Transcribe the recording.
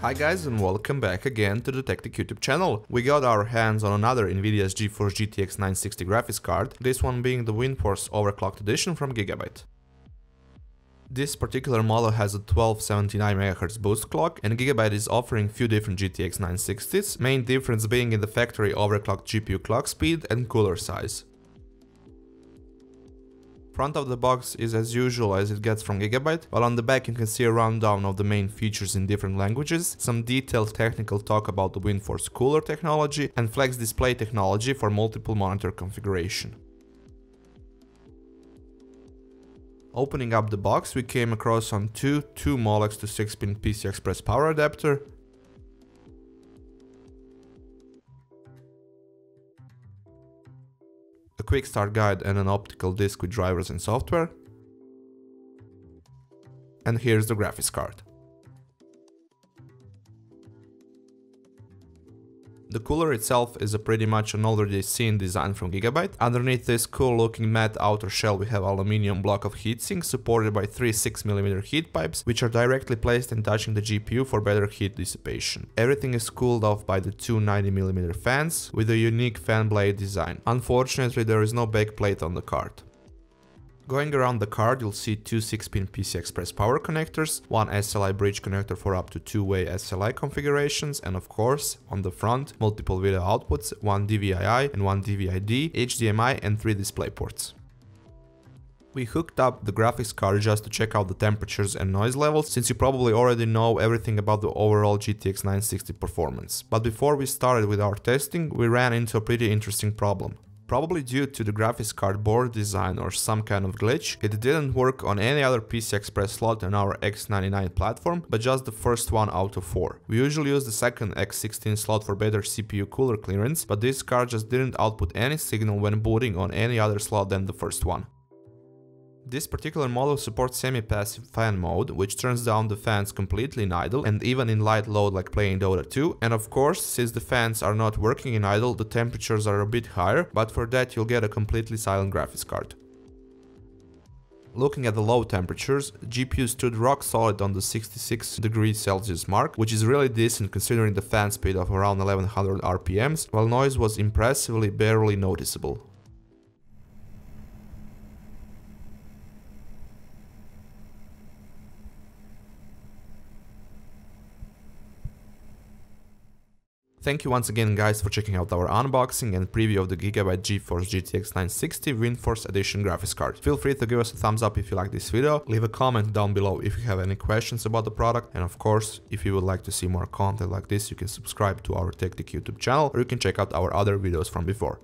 Hi guys, and welcome back again to the Tech YouTube channel. We got our hands on another NVIDIA's GeForce GTX 960 graphics card, this one being the WindForce overclocked edition from Gigabyte. This particular model has a 1279 MHz boost clock, and Gigabyte is offering few different GTX 960s, main difference being in the factory overclocked GPU clock speed and cooler size. Front of the box is as usual as it gets from Gigabyte, while on the back you can see a rundown of the main features in different languages, some detailed technical talk about the WindForce cooler technology, and flex display technology for multiple monitor configuration. Opening up the box, we came across on two Molex to 6-pin PCI Express power adapter, a quick start guide and an optical disc with drivers and software. And here's the graphics card. The cooler itself is a pretty much an already seen design from Gigabyte. Underneath this cool looking matte outer shell we have aluminium block of heatsink supported by three 6mm heat pipes, which are directly placed and touching the GPU for better heat dissipation. Everything is cooled off by the two 90mm fans with a unique fan blade design. Unfortunately, there is no back plate on the card. Going around the card, you'll see two 6-pin PCI Express power connectors, one SLI bridge connector for up to two-way SLI configurations, and of course, on the front, multiple video outputs, one DVI-I and one DVI-D, HDMI and three display ports. We hooked up the graphics card just to check out the temperatures and noise levels, since you probably already know everything about the overall GTX 960 performance. But before we started with our testing, we ran into a pretty interesting problem. Probably due to the graphics card board design or some kind of glitch, it didn't work on any other PCI Express slot on our X99 platform, but just the first one out of 4. We usually use the second X16 slot for better CPU cooler clearance, but this card just didn't output any signal when booting on any other slot than the first one. This particular model supports semi-passive fan mode, which turns down the fans completely in idle and even in light load like playing Dota 2, and of course, since the fans are not working in idle, the temperatures are a bit higher, but for that you'll get a completely silent graphics card. Looking at the low temperatures, the GPU stood rock solid on the 66 degrees Celsius mark, which is really decent considering the fan speed of around 1100 RPMs, while noise was impressively barely noticeable. Thank you once again guys for checking out our unboxing and preview of the Gigabyte GeForce GTX 960 WindForce Edition graphics card. Feel free to give us a thumbs up if you like this video, leave a comment down below if you have any questions about the product, and of course, if you would like to see more content like this, you can subscribe to our Tech YouTube channel, or you can check out our other videos from before.